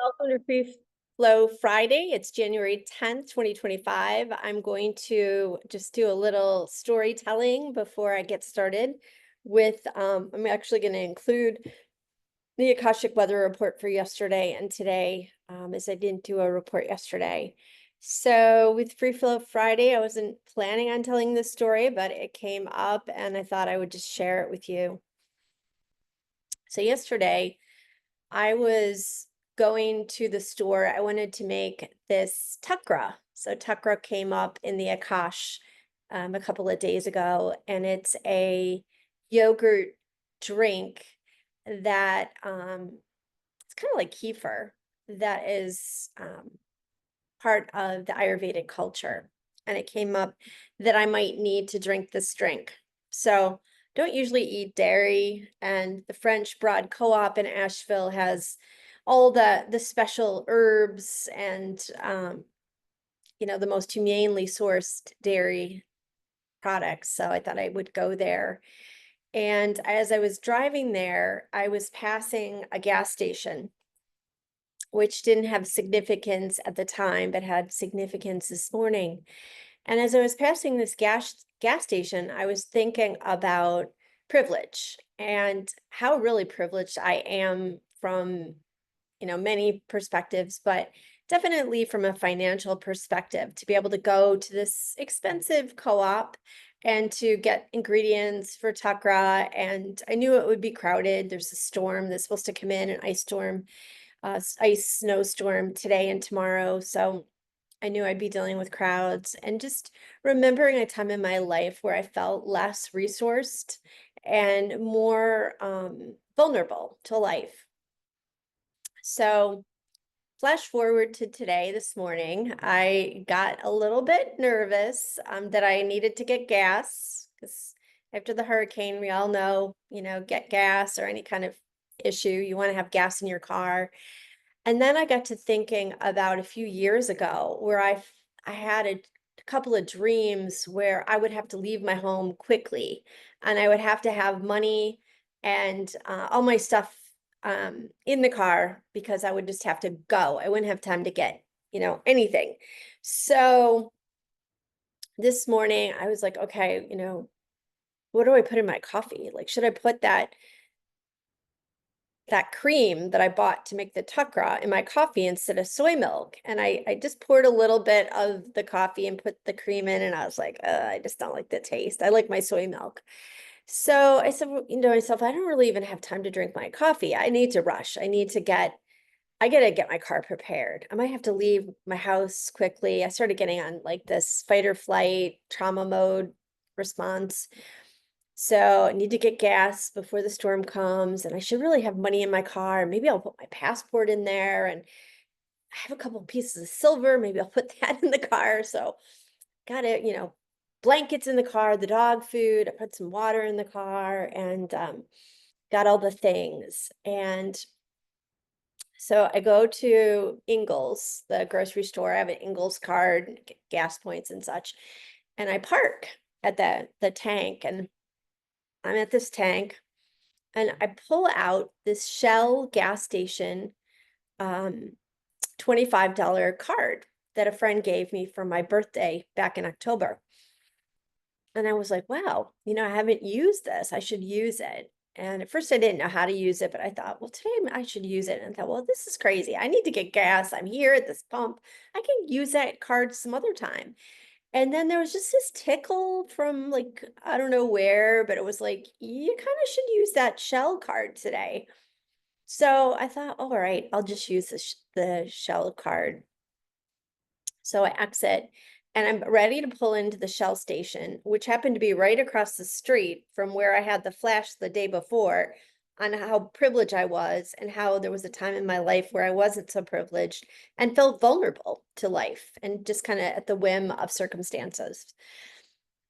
Welcome to Free Flow Friday. It's January 10th, 2025. I'm going to just do a little storytelling before I get started with, I'm actually going to include the Akashic weather report for yesterday and today, as I didn't do a report yesterday. So with Free Flow Friday, I wasn't planning on telling this story, but it came up and I thought I would just share it with you. So yesterday, I was going to the store. I wanted to make this tukra. So tukra came up in the Akash a couple of days ago, and it's a yogurt drink that it's kind of like kefir that is part of the Ayurvedic culture. And it came up that I might need to drink this drink. So don't usually eat dairy, and the French Broad Co-op in Asheville has all the special herbs and the most humanely sourced dairy products. So I thought I would go there. And as I was driving there, I was passing a gas station, which didn't have significance at the time, but had significance this morning. And as I was passing this gas station, I was thinking about privilege and how really privileged I am from, many perspectives, but definitely from a financial perspective, to be able to go to this expensive co-op and to get ingredients for tukra. And I knew it would be crowded. There's a storm that's supposed to come in, an ice storm, ice snowstorm today and tomorrow. So I knew I'd be dealing with crowds, and just remembering a time in my life where I felt less resourced and more vulnerable to life. So flash forward to today, this morning, I got a little bit nervous that I needed to get gas, because after the hurricane, we all know, get gas or any kind of issue, you want to have gas in your car. And then I got to thinking about a few years ago where I had a couple of dreams where I would have to leave my home quickly, and I would have to have money and all my stuff in the car, because I would just have to go. I wouldn't have time to get, anything. So this morning I was like, okay, what do I put in my coffee? Like, should I put that cream that I bought to make the tukra in my coffee instead of soy milk? And I just poured a little bit of the coffee and put the cream in, and I was like, I just don't like the taste. I like my soy milk. So I said, well, myself, I don't really even have time to drink my coffee. I need to rush. I gotta get my car prepared. I might have to leave my house quickly. I started getting on like this fight or flight trauma mode response. So I need to get gas before the storm comes, and I should really have money in my car. Maybe I'll put my passport in there, and I have a couple of pieces of silver. Maybe I'll put that in the car. So got it, blankets in the car, the dog food. I put some water in the car, and got all the things. And so I go to Ingles, the grocery store. I have an Ingles card, get gas points and such. And I park at the tank, and I'm at this tank, and I pull out this Shell gas station $25 card that a friend gave me for my birthday back in October. And I was like, wow, I haven't used this. I should use it. And at first I didn't know how to use it, but I thought, well, today I should use it. And I thought, well, this is crazy. I need to get gas. I'm here at this pump. I can use that card some other time. And then there was just this tickle from, like, I don't know where, but it was like, you kind of should use that Shell card today. So I thought, all right, I'll just use the Shell card. So I exit, and I'm ready to pull into the Shell station, which happened to be right across the street from where I had the flash the day before on how privileged I was, and how there was a time in my life where I wasn't so privileged and felt vulnerable to life and just kind of at the whim of circumstances.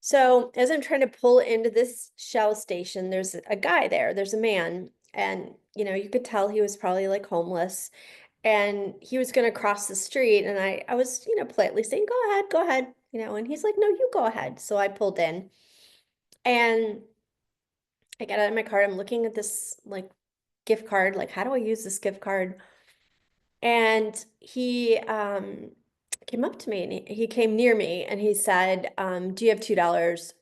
So as I'm trying to pull into this Shell station, there's a guy there, there's a man, and you could tell he was probably like homeless, and he was going to cross the street, and I was, politely saying, go ahead, and he's like, no, you go ahead. So I pulled in, and I got out of my car. I'm looking at this like gift card, like, how do I use this gift card? And he came up to me and he came near me and he said, do you have $2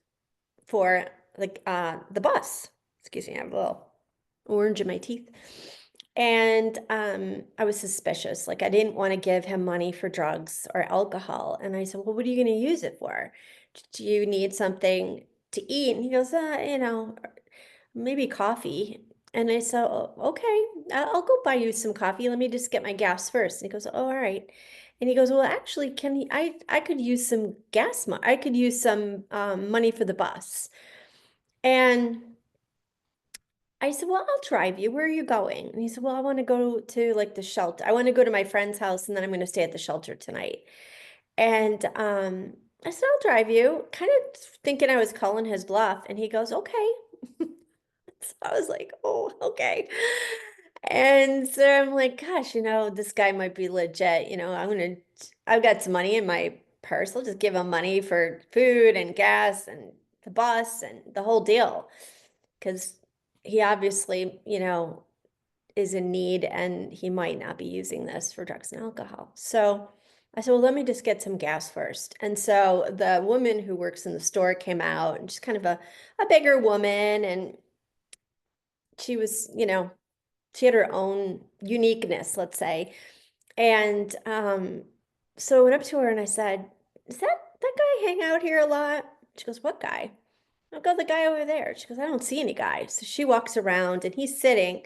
for the bus? Excuse me, I have a little orange in my teeth. And I was suspicious. Like I didn't want to give him money for drugs or alcohol. And I said, well, what are you going to use it for? Do you need something to eat? And he goes, maybe coffee. And I said, "Oh, okay, I'll go buy you some coffee. Let me just get my gas first." And he goes, "Oh, all right." And he goes, "Well, actually, I could use some gas money. I could use some money for the bus." And I said, "Well, I'll drive you. Where are you going?" And he said, "Well, I want to go to like the shelter. I want to go to my friend's house and then I'm going to stay at the shelter tonight." And I said, "I'll drive you," kind of thinking I was calling his bluff. And he goes, "Okay." So I was like, "Oh, okay." And so I'm like, gosh, this guy might be legit. I've got some money in my purse. I'll just give him money for food and gas and the bus and the whole deal. Because he obviously, is in need and he might not be using this for drugs and alcohol. So I said, well, let me just get some gas first. And so the woman who works in the store came out, and she's kind of a bigger woman, and she was, she had her own uniqueness, let's say. And so I went up to her and I said, "Does that guy hang out here a lot?" She goes, "What guy?" I'll go, "The guy over there." She goes, "I don't see any guy." So she walks around and he's sitting,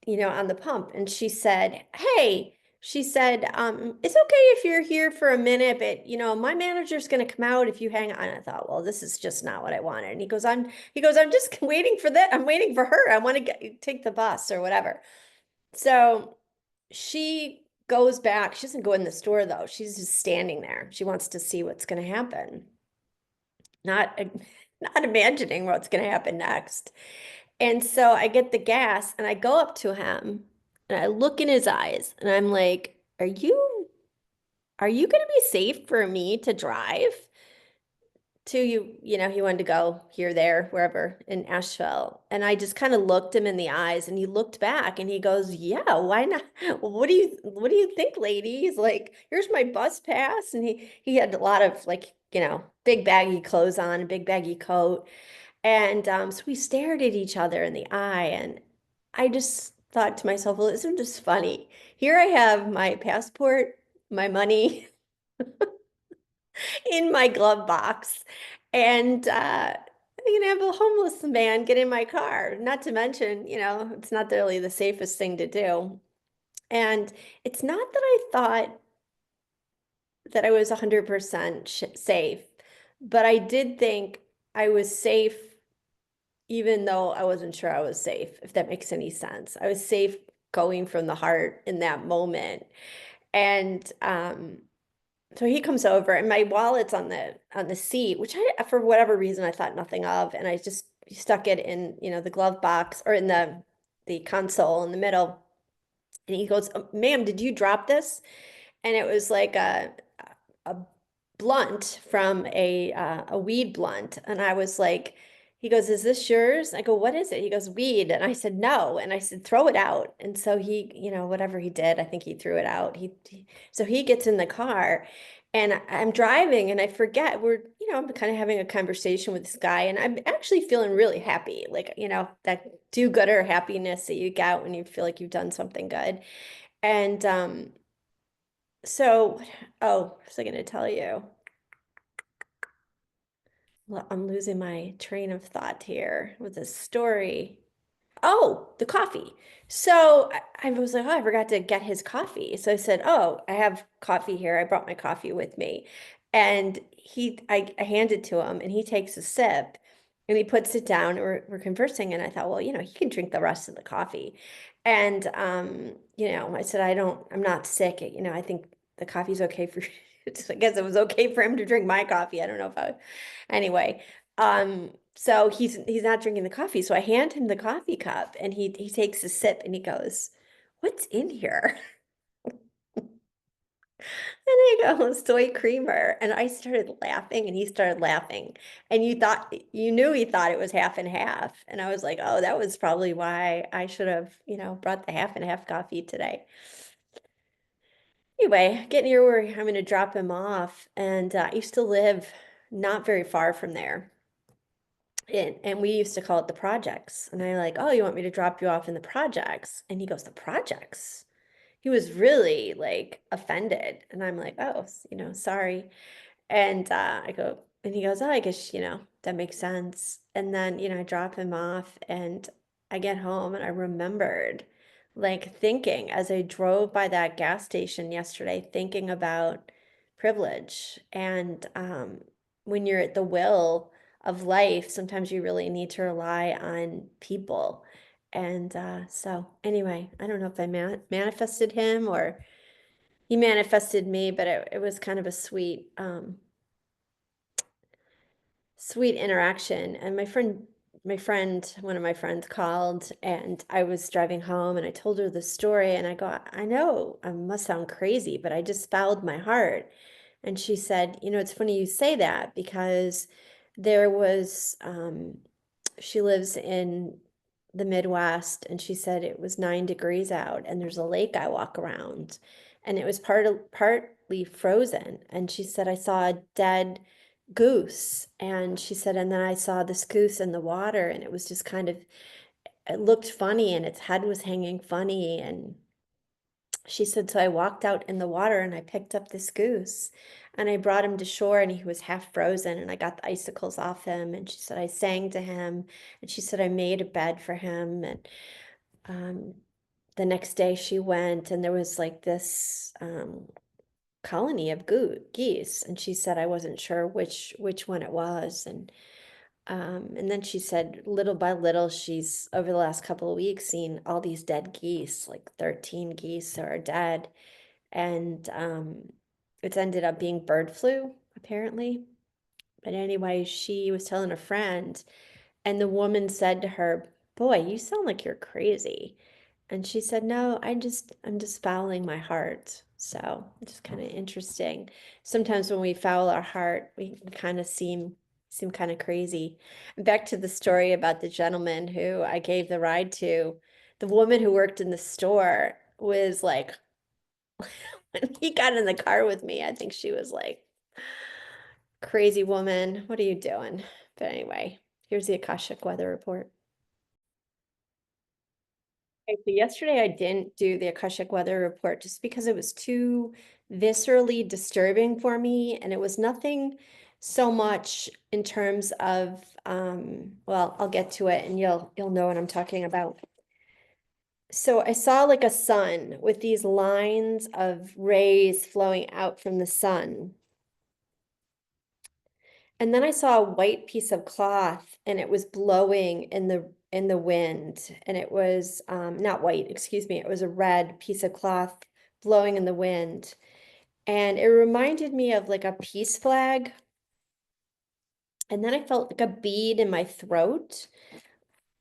on the pump. And she said, "Hey," she said, "It's okay if you're here for a minute, but my manager's going to come out if you hang on." And I thought, well, this is just not what I wanted. And he goes, "I'm just waiting for that. I'm waiting for her. I want to take the bus or whatever." So she goes back. She doesn't go in the store though. She's just standing there. She wants to see what's going to happen. Not, not imagining what's going to happen next. And so I get the gas and I go up to him and I look in his eyes and I'm like, are you going to be safe for me to drive to you?" He wanted to go here, there, wherever in Asheville. And I just kind of looked him in the eyes and he looked back and he goes, "Yeah, why not? What do you think, lady?" He's like, "Here's my bus pass." And he had a lot of like, big baggy clothes on, a big baggy coat. And so we stared at each other in the eye, and I just thought to myself, well, isn't this funny? Here I have my passport, my money in my glove box, and I'm gonna have a homeless man get in my car. Not to mention, it's not really the safest thing to do. And it's not that I thought that I was 100% safe, but I did think I was safe even though I wasn't sure I was safe, if that makes any sense. I was safe going from the heart in that moment. And so he comes over and my wallet's on the seat, which I for whatever reason I thought nothing of. And I just stuck it in, the glove box or in the console in the middle. And he goes, "Ma'am, did you drop this?" And it was like a blunt from a weed blunt. And I was like, he goes, "Is this yours?" I go, "What is it?" He goes, "Weed." And I said, "No." And I said, "Throw it out." And so he, whatever he did, I think he threw it out. So he gets in the car and I'm driving and I forget I'm kind of having a conversation with this guy and I'm actually feeling really happy. Like, that do-gooder happiness that you get when you feel like you've done something good. And so, oh, what was I going to tell you? Well, I'm losing my train of thought here with this story. Oh, the coffee. So I was like, oh, I forgot to get his coffee. So I said, "Oh, I have coffee here. I brought my coffee with me." And I hand it to him and he takes a sip and he puts it down. We're conversing. And I thought, well, he can drink the rest of the coffee. And, I said, I'm not sick. I think the coffee's okay for, I guess it was okay for him to drink my coffee. I don't know if anyway. So he's not drinking the coffee. So I hand him the coffee cup and he takes a sip and he goes, "What's in here?" And I go, "Soy creamer." And I started laughing and he started laughing. And you knew he thought it was half and half. And I was like, oh, that was probably why I should have, brought the half and half coffee today. Anyway, getting here where I'm going to drop him off, and I used to live not very far from there. And we used to call it the projects. And I like, oh, you want me to drop you off in the projects? And he goes, the projects? He was really like offended. And I'm like, oh, sorry. And I go, and he goes, oh, I guess, that makes sense. And then, I drop him off and I get home and I remembered like thinking as I drove by that gas station yesterday, thinking about privilege. And when you're at the will of life, sometimes you really need to rely on people. And so, anyway, I don't know if I manifested him or he manifested me, but it was kind of a sweet interaction. And one of my friends called and I was driving home and I told her the story and I go, I know I must sound crazy, but I just fouled my heart. And she said, it's funny you say that because there was, she lives in the Midwest and she said it was 9 degrees out and there's a lake I walk around and it was partly frozen. And she said, I saw a dead goose. And she said, and then I saw this goose in the water and it was just it looked funny and its head was hanging funny. And she said, so I walked out in the water and I picked up this goose and I brought him to shore and he was half frozen and I got the icicles off him. And she said, I sang to him and she said, I made a bed for him. And um, the next day she went and there was like this colony of geese. And she said, I wasn't sure which one it was. And then she said, little by little, she's over the last couple of weeks seen all these dead geese, like 13 geese are dead. And it's ended up being bird flu, apparently. But anyway, she was telling a friend, and the woman said to her, boy, you sound like you're crazy. And she said, no, I'm just fouling my heart. So it's just kind of interesting. Sometimes when we foul our heart, we kind of seem kind of crazy. And back to the story about the gentleman who I gave the ride to, the woman who worked in the store was like, when he got in the car with me, I think she was like, crazy woman, what are you doing? But anyway, here's the Akashic weather report. Okay, so yesterday I didn't do the Akashic weather report just because it was too viscerally disturbing for me, and it was nothing so much in terms of well, I'll get to it and you'll know what I'm talking about. So I saw like a sun with these lines of rays flowing out from the sun. And then I saw a white piece of cloth and it was blowing in the wind. And it was not white, excuse me, it was a red piece of cloth blowing in the wind. And it reminded me of like a peace flag. And then I felt like a bead in my throat.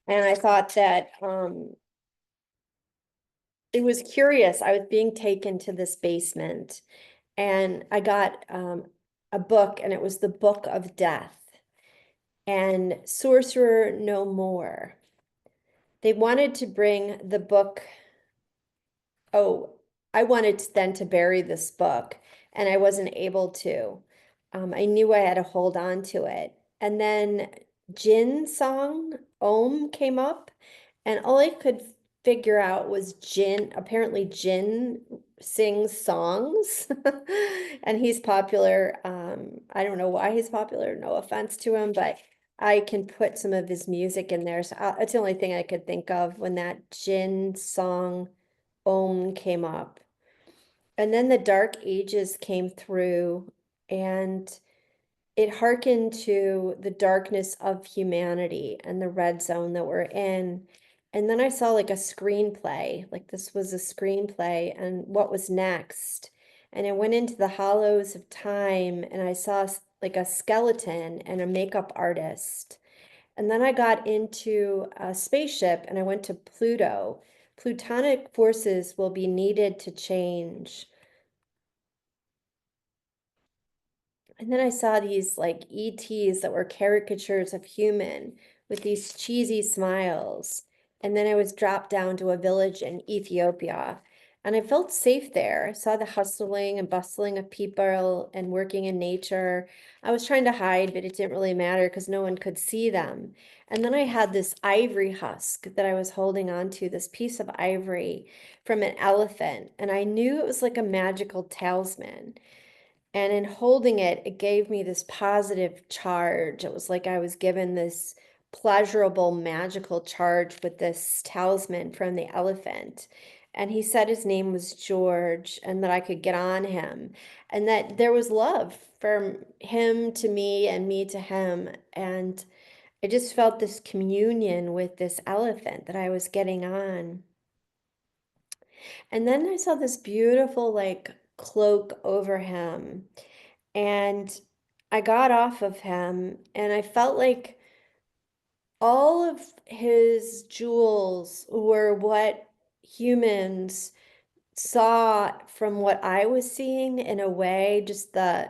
And I thought that it was curious. I was being taken to this basement and I got a book and it was the Book of Death and Sorcerer No More. They wanted to bring the book. Oh, I wanted then to bury this book and I wasn't able to. I knew I had to hold on to it. And then Jin song Om came up and all I could figure out was Jin. Apparently Jin sings songs and he's popular. I don't know why he's popular, no offense to him, but I can put some of his music in there. So it's the only thing I could think of when that Jin song Om came up. And then the Dark Ages came through, and it harkened to the darkness of humanity and the red zone that we're in. And then I saw like a screenplay, like this was a screenplay, and what was next. And I went into the hollows of time and I saw like a skeleton and a makeup artist. And then I got into a spaceship and I went to Pluto. Plutonic forces will be needed to change. And then I saw these like ETs that were caricatures of human with these cheesy smiles. And then I was dropped down to a village in Ethiopia. And I felt safe there. I saw the hustling and bustling of people and working in nature. I was trying to hide, but it didn't really matter because no one could see them. And then I had this ivory husk that I was holding on to, this piece of ivory from an elephant. And I knew it was like a magical talisman. And in holding it, it gave me this positive charge. It was like I was given this pleasurable, magical charge with this talisman from the elephant. And he said his name was George and that I could get on him and that there was love from him to me and me to him. And I just felt this communion with this elephant that I was getting on. And then I saw this beautiful, like, cloak over him. And I got off of him and I felt like all of his jewels were what humans saw from what I was seeing in a way, just the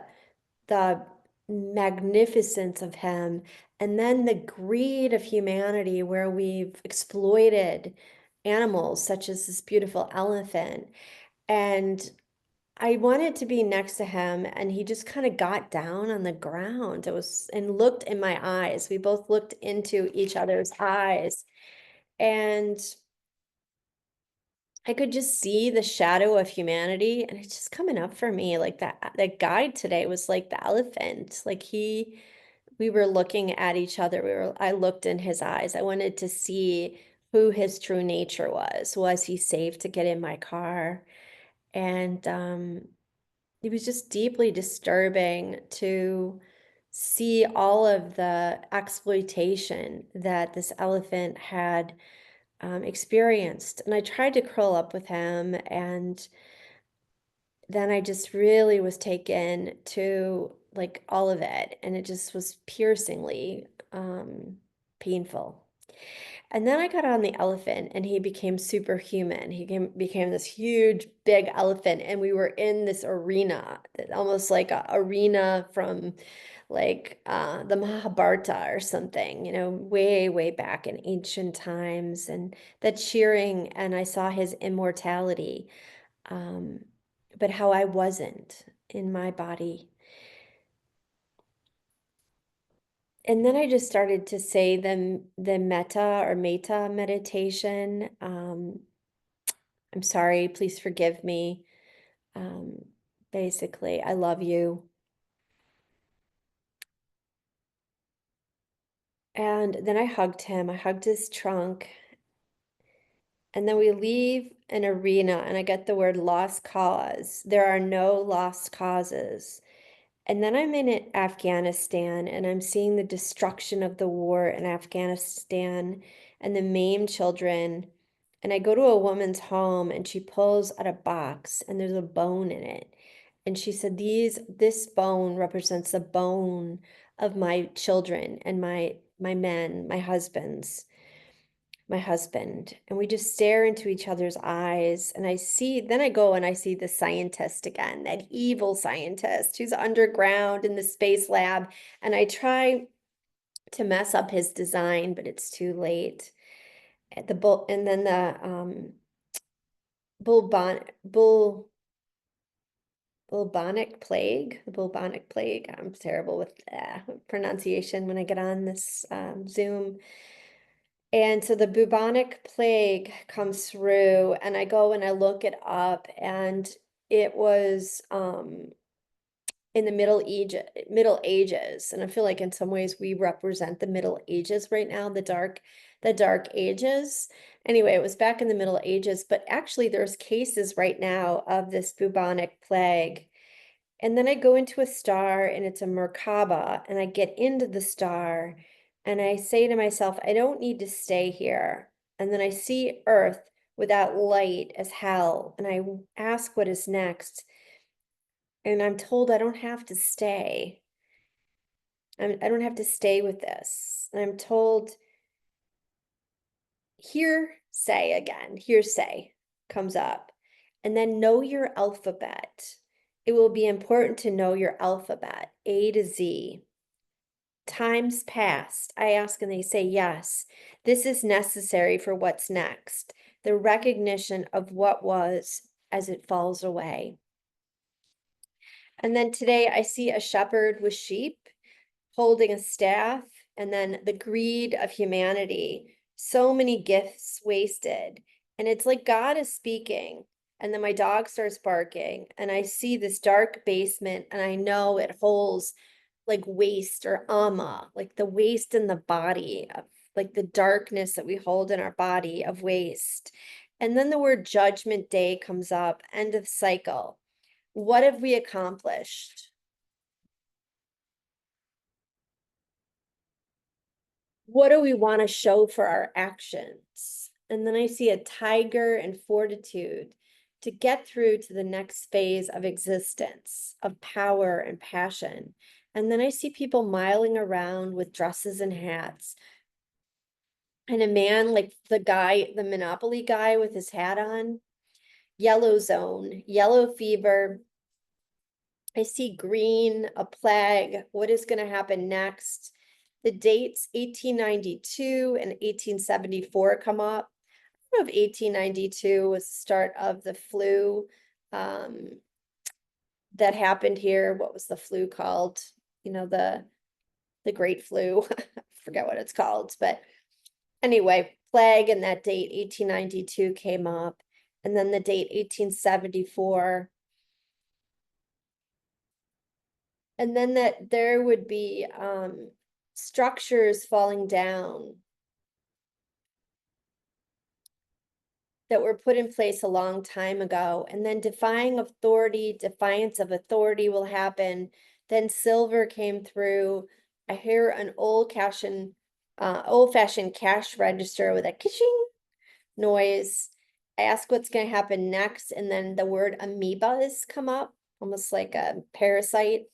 magnificence of him, and then the greed of humanity where we've exploited animals such as this beautiful elephant. And I wanted to be next to him, and he just kind of got down on the ground. It was and looked in my eyes. We both looked into each other's eyes, and I could just see the shadow of humanity, and it's just coming up for me. Like that guide today was like the elephant. We were looking at each other. I looked in his eyes. I wanted to see who his true nature was. Was he safe to get in my car? And it was just deeply disturbing to see all of the exploitation that this elephant had experienced. And I tried to curl up with him, and then I just really was taken to like all of it, and it just was piercingly painful. And then I got on the elephant and he became superhuman. Became this huge, big elephant. And we were in this arena, almost like a arena from like the Mahabharata or something, way, way back in ancient times. And that cheering, and I saw his immortality, um, but how I wasn't in my body. And then I just started to say the metta meditation. I'm sorry, please forgive me. Um, Basically, I love you. And then I hugged him. I hugged his trunk. And then we leave an arena, and I get the word lost cause. There are no lost causes. And then I'm in Afghanistan and I'm seeing the destruction of the war in Afghanistan and the maimed children. And I go to a woman's home and she pulls out a box and there's a bone in it. And she said, this bone represents the bone of my children and my men, my husband. And we just stare into each other's eyes. And then I go and I see the scientist again, that evil scientist who's underground in the space lab. And I try to mess up his design, but it's too late. And then the bull bubonic plague. I'm terrible with pronunciation when I get on this Zoom. And so the bubonic plague comes through, and I go and I look it up, and it was in the Middle Ages, and I feel like in some ways we represent the Middle Ages right now, the dark ages. Anyway, it was back in the Middle Ages, but actually there's cases right now of this bubonic plague. And then I go into a star and it's a Merkaba, and I get into the star and I say to myself, I don't need to stay here. And then I see Earth without light as hell. And I ask what is next. And I'm told I don't have to stay. I don't have to stay with this. And I'm told, hearsay comes up. And then know your alphabet. It will be important to know your alphabet, A to Z. Times past, I ask and they say yes. This is necessary for what's next. The recognition of what was as it falls away. And then today I see a shepherd with sheep holding a staff, and then the greed of humanity. So many gifts wasted. And it's like God is speaking. And then my dog starts barking, and I see this dark basement, and I know it holds like waste or ama, like the waste in the body of like the darkness that we hold in our body of waste. And then the word judgment day comes up, end of cycle. What have we accomplished? What do we want to show for our actions? And then I see a tiger and fortitude to get through to the next phase of existence, of power and passion. And then I see people miling around with dresses and hats. And a man like the guy, the Monopoly guy with his hat on, yellow zone, yellow fever. I see green, a plague. What is going to happen next? The dates 1892 and 1874 come up. I don't know if 1892 was the start of the flu that happened here. What was the flu called? You know, the Great Flu. I forget what it's called, but anyway, plague and that date 1892 came up, and then the date 1874. And then that there would be structures falling down that were put in place a long time ago. And then defying authority, defiance of authority will happen. Then silver came through. I hear an old-fashioned cash register with a kishing noise. I ask what's going to happen next, and then the word amoebas come up, almost like a parasite.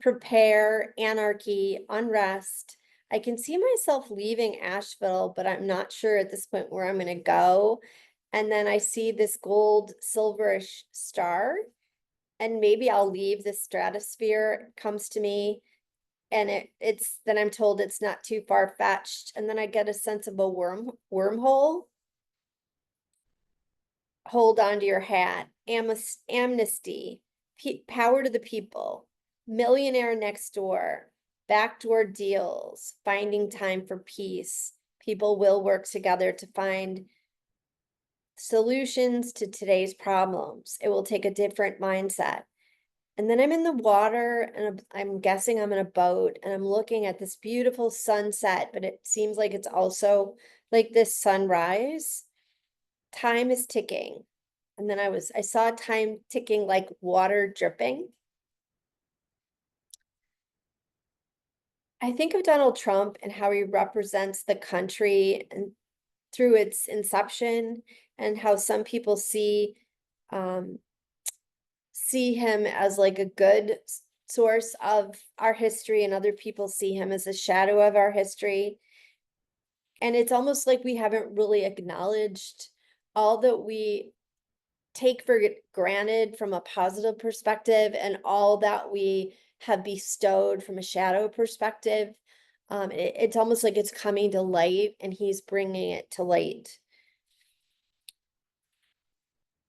Prepare, anarchy, unrest. I can see myself leaving Asheville, but I'm not sure at this point where I'm going to go. And then I see this gold silverish star, and maybe I'll leave the stratosphere. It comes to me, and it's then I'm told it's not too far fetched, and then I get a sense of a wormhole. Hold on to your hat. Amnesty, power to the people, millionaire next door, backdoor deals, finding time for peace. People will work together to find solutions to today's problems. It will take a different mindset. And then I'm in the water, and I'm guessing I'm in a boat, and I'm looking at this beautiful sunset, but it seems like it's also like this sunrise. Time is ticking. And then I saw time ticking like water dripping. I think of Donald Trump and how he represents the country and through its inception, and how some people um, see him as like a good source of our history, and other people see him as a shadow of our history. And it's almost like we haven't really acknowledged all that we take for granted from a positive perspective, and all that we have bestowed from a shadow perspective. It's almost like it's coming to light, and he's bringing it to light.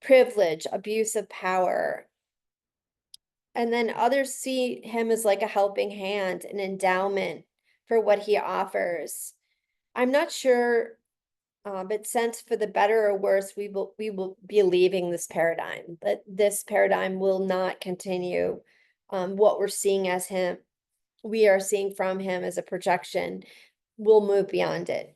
Privilege, abuse of power. And then others see him as like a helping hand, an endowment for what he offers. I'm not sure, but since for the better or worse, we will be leaving this paradigm. That this paradigm will not continue. What we're seeing as him, we are seeing from him as a projection. We'll move beyond it.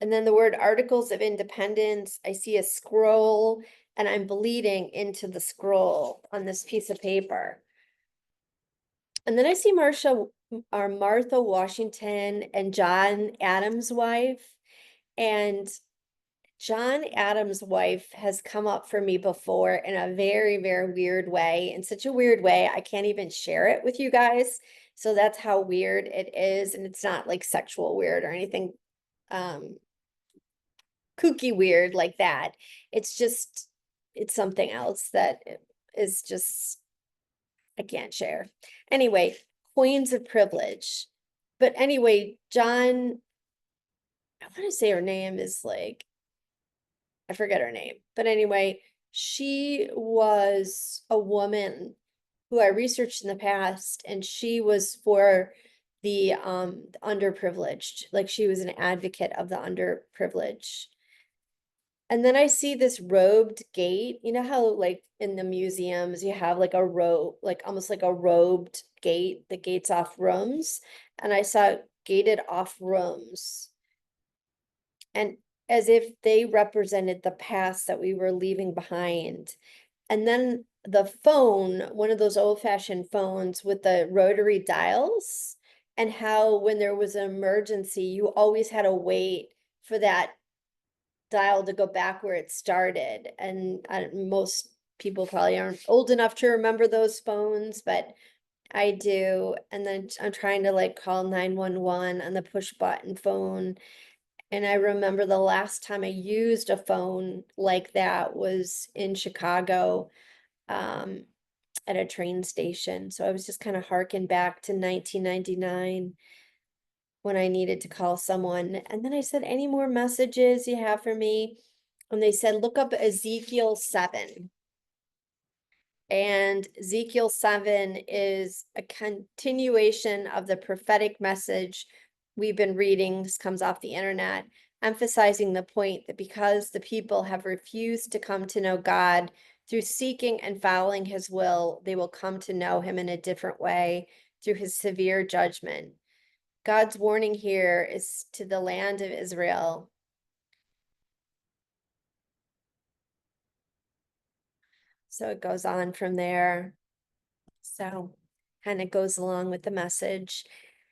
And then the word articles of independence, I see a scroll, and I'm bleeding into the scroll on this piece of paper. And then I see Martha Washington and John Adams' wife. And John Adams' wife has come up for me before in a very, very weird way, in such a weird way, I can't even share it with you guys. So that's how weird it is. And it's not like sexual weird or anything kooky weird like that. It's just, it's something else that is just, I can't share. Anyway, coins of privilege. But anyway, John, I want to say her name is like I forget her name. But anyway, she was a woman who I researched in the past, and she was for the underprivileged. Like she was an advocate of the underprivileged. And then I see this robed gate. You know how like in the museums you have like a robe, like almost like a robed gate that gates off rooms. And I saw gated off rooms. And as if they represented the past that we were leaving behind. And then the phone, one of those old-fashioned phones with the rotary dials, and how when there was an emergency, you always had to wait for that dial to go back where it started. And most people probably aren't old enough to remember those phones, but I do. And then I'm trying to like call 911 on the push button phone. And I remember the last time I used a phone like that was in Chicago, um, at a train station. So I was just kind of harking back to 1999 when I needed to call someone. And then I said, any more messages you have for me? And they said, look up Ezekiel 7. And Ezekiel 7 is a continuation of the prophetic message we've been reading. This comes off the internet, emphasizing the point that because the people have refused to come to know God through seeking and following his will, they will come to know him in a different way through his severe judgment. God's warning here is to the land of Israel. So it goes on from there. So kind of goes along with the message.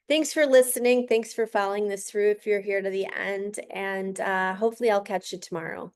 Thanks for listening. Thanks for following this through if you're here to the end. And hopefully I'll catch you tomorrow.